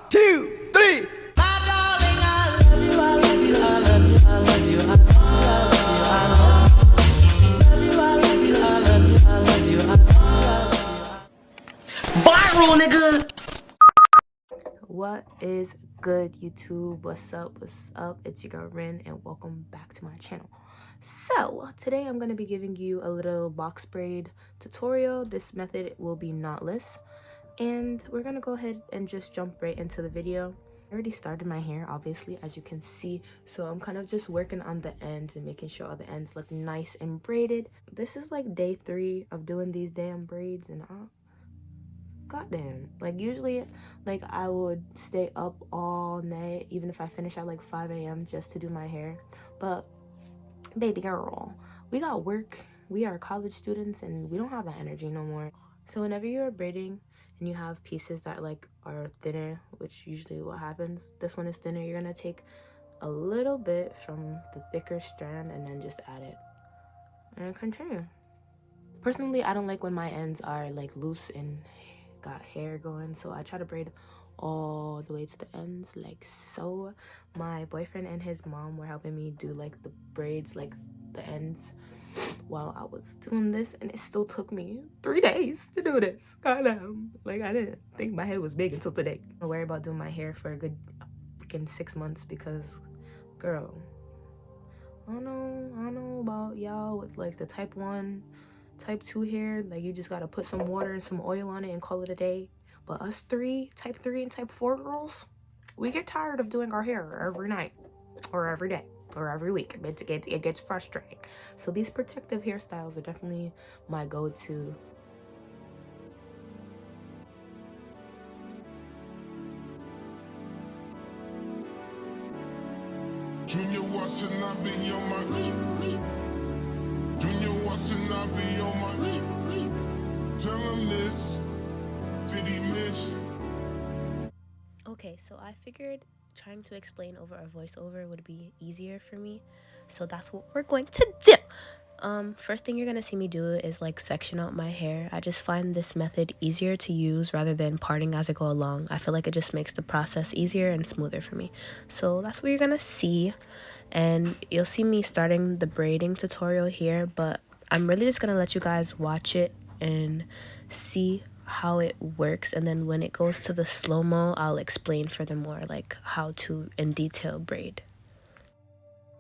2, 3. Viral, nigga. What is good, YouTube? What's up? What's up? It's your girl Rin, and welcome back to my channel. So today I'm going to be giving you a little box braid tutorial. This method will be knotless, and we're going to go ahead and just jump right into the video. I already started my hair, obviously, as you can see, so I'm kind of just working on the ends and making sure all the ends look nice and braided. This is like day 3 of doing these damn braids, and goddamn, like usually like I would stay up all night, even if I finish at like 5 a.m. just to do my hair. But baby girl, we got work, we are college students, and we don't have that energy no more. So whenever you're braiding and you have pieces that like are thinner, which usually what happens, this one is thinner, you're gonna take a little bit from the thicker strand and then just add it and continue. Personally, I don't like when my ends are like loose and got hair going, so I try to braid all the way to the ends like so. My boyfriend and his mom were helping me do like the braids, like the ends, while I was doing this, and it still took me 3 days to do this. Goddamn, like I didn't think my head was big until today. I worry about doing my hair for a good freaking 6 months because, girl, I don't know about y'all with like the type 1, type 2 hair, like you just gotta put some water and some oil on it and call it a day. But us type 3 and type 4 girls, we get tired of doing our hair every night or every day or every week. It gets frustrating. So these protective hairstyles are definitely my go-to. Junior watching, I be on my Junior watching, I be on my Tell him this. Did he miss? Okay, so I figured trying to explain over a voiceover would be easier for me, so that's what we're going to do. First thing you're gonna see me do is like section out my hair. I just find this method easier to use rather than parting as I go along. I feel like it just makes the process easier and smoother for me. So that's what you're gonna see, and you'll see me starting the braiding tutorial here, but I'm really just gonna let you guys watch it and see how it works, and then when it goes to the slow-mo, I'll explain furthermore like how to in detail braid.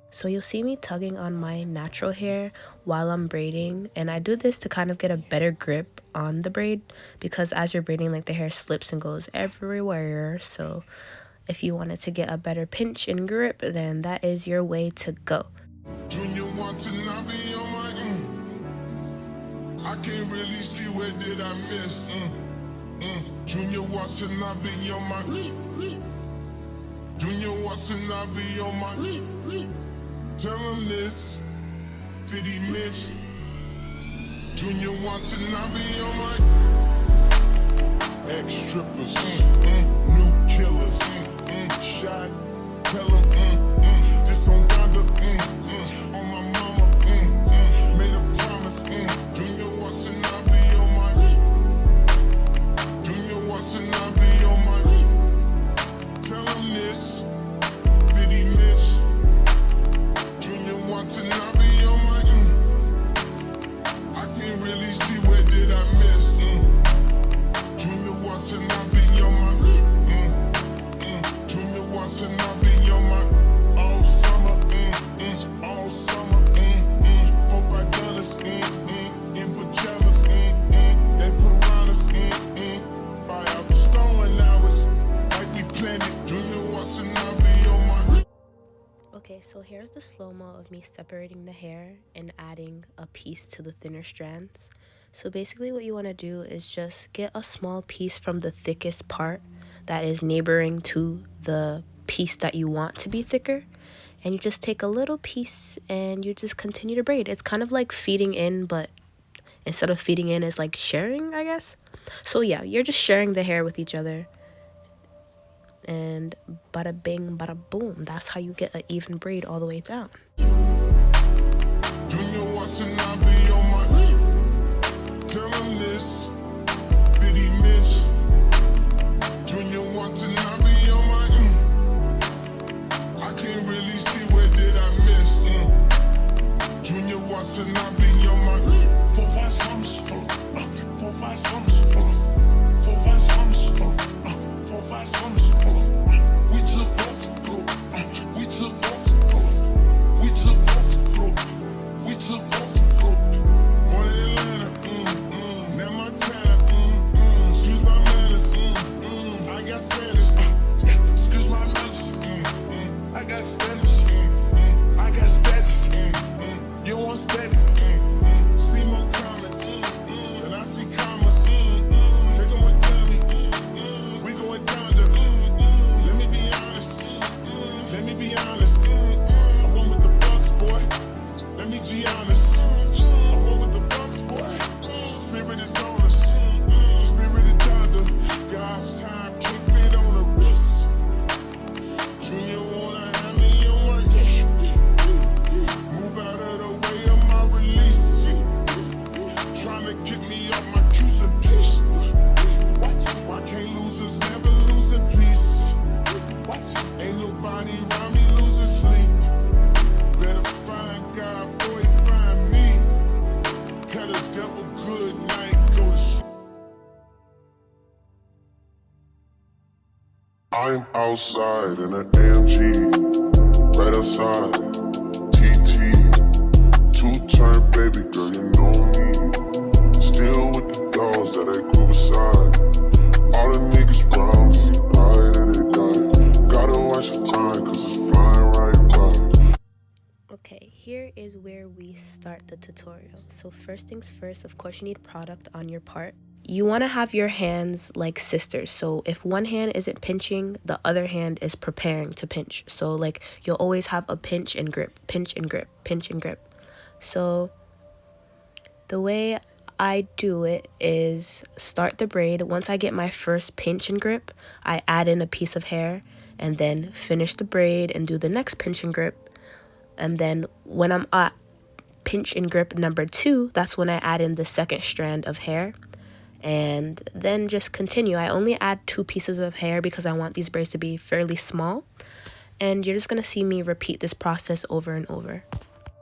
So you'll see me tugging on my natural hair while I'm braiding, and I do this to kind of get a better grip on the braid, because as you're braiding, like the hair slips and goes everywhere. So if you wanted to get a better pinch and grip, then that is your way to go. Junior watching, I be on my I can't really see where did I miss. Junior watching, I be on my Junior watching, I be on my Tell him this. Did he miss? Junior watching, I be on my ex-strippers, new killers, shot. Tell him this on Donda, on my mama, made a promise. Junior watching, I be on my Junior watching, I be on my Tell him this. Did he miss? Junior watching, I be on my I can't really see where did I miss. Junior watching, I be on my Junior watching, I be on my all summer, all summer, 4-5 dollars, in pajamas, they piranhas, buy out the store and hours, like we planned it. Junior watching, I be on my Okay, so here's the slow-mo of me separating the hair and adding a piece to the thinner strands. So basically what you want to do is just get a small piece from the thickest part that is neighboring to the piece that you want to be thicker, and you just take a little piece and you just continue to braid. It's kind of like feeding in, but instead of feeding in, it's like sharing, I guess. So yeah, you're just sharing the hair with each other, and bada bing, bada boom. That's how you get an even braid all the way down. Junior watching, I be on my Tell him this. Did he miss? Junior watching, I be I'm outside in an AMG, right outside, TT, two-turn baby girl, you know me. Still with the dogs that I grew beside. All the niggas round me, right at it die. Gotta watch the time, cause it's flying right by. Okay, here is where we start the tutorial. So first things first, of course you need product on your part. You want to have your hands like sisters. So if one hand isn't pinching, the other hand is preparing to pinch. So like you'll always have a pinch and grip, pinch and grip, pinch and grip. So the way I do it is start the braid. Once I get my first pinch and grip, I add in a piece of hair and then finish the braid and do the next pinch and grip. And then when I'm at pinch and grip number 2, that's when I add in the second strand of hair. And then just continue. I only add 2 pieces of hair because I want these braids to be fairly small. And you're just going to see me repeat this process over and over.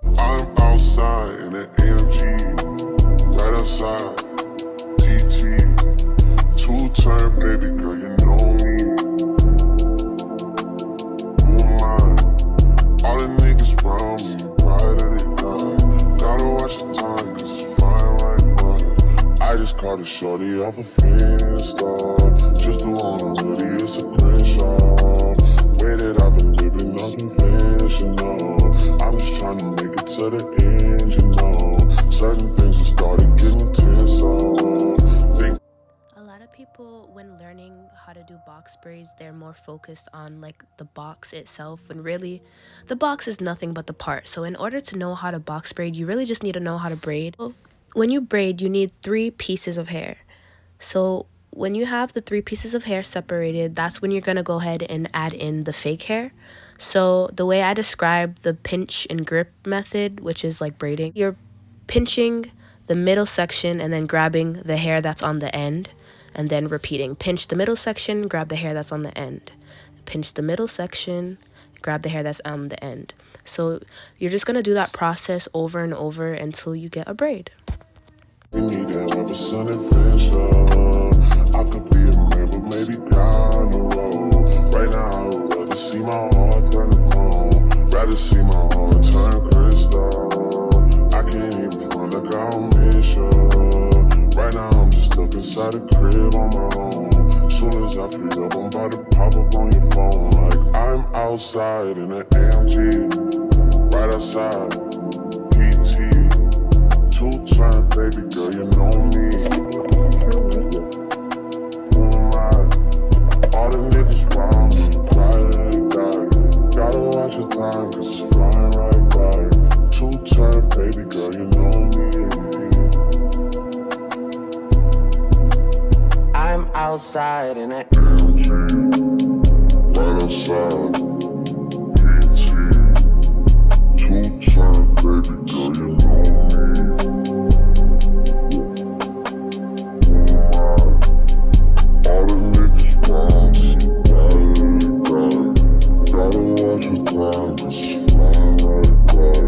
I'm outside in an AMG, right outside, TT, two-turn baby girl, you know me. Who am I? All the niggas round me, right at it die. Gotta watch the time, cause it's flying right by. I just caught a shorty off a Finsta, just the one really is a crenshaw. Way that I've been living unconventional. I'm just trying to make it to the end, you know. Certain things have started getting tense on. A lot of people, when learning how to do box braids, they're more focused on like the box itself, when really the box is nothing but the part. So in order to know how to box braid, you really just need to know how to braid. When you braid, you need 3 pieces of hair. So when you have the 3 pieces of hair separated, that's when you're going to go ahead and add in the fake hair. So the way I describe the pinch and grip method, which is like braiding, you're pinching the middle section and then grabbing the hair that's on the end, and then repeating. Pinch the middle section, grab the hair that's on the end. Pinch the middle section, grab the hair that's on the end. So you're just going to do that process over and over until you get a braid. We need to have a sun adventure. I could be a man, but maybe down the road. Right now, I would rather see my heart turn to chrome. Rather see my heart turn crystal. I can't even front like I don't miss you. Right now, I'm just stuck inside a crib on my own. Soon as I free up, I'm about to pop up on your phone. Like I'm outside in an AMG, right outside, PT. Two-turn baby girl, you know me. Who am I? All the niggas round me, right at it die. Gotta watch your time, cause it's flying right by. Two-turn baby girl, you know me. I'm outside in it. Right outside, PT. Two-turn baby girl, you know me. All the niggas round me, right at it die. Gotta watch your time, cause it's flying right by.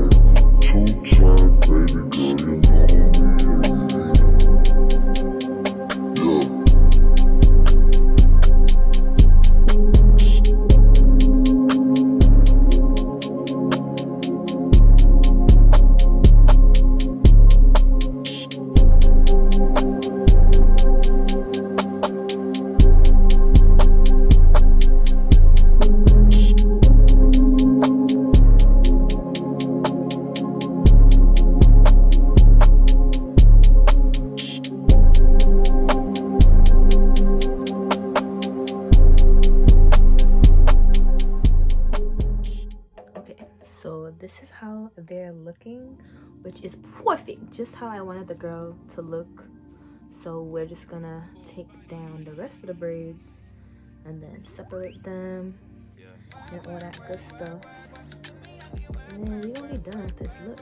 Two-turn baby girl, you know me. Yeah. So this is how they're looking, which is perfect, just how I wanted the girl to look. So we're just gonna take down the rest of the braids and then separate them and all that good stuff. And then we gonna be done with this look.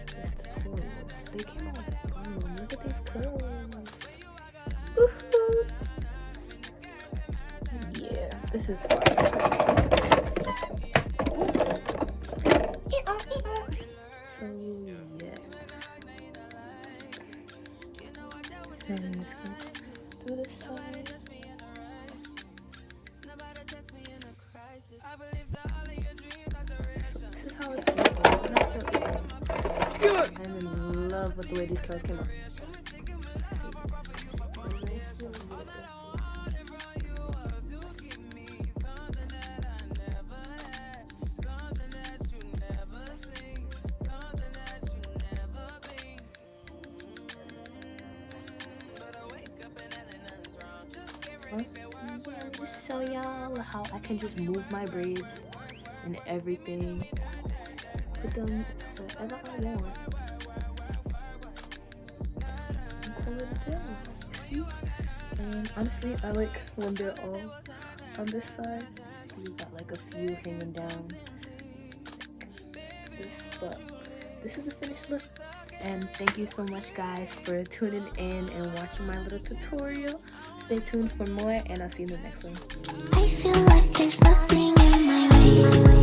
This tutorial. They came out with fun. Look at these curls. Woohoo! Yeah, this is fun. So yeah, and I'm just gonna do this side. how it's I'm in love with the way these curls came out. Just show y'all how I can just move my braids and everything. Put them wherever I want. And pull it down. See? And honestly, I like when they're all on this side. You've got like a few hanging down. But this is the finished look. And thank you so much, guys, for tuning in and watching my little tutorial. Stay tuned for more, and I'll see you in the next one. I feel like there's nothing in my way.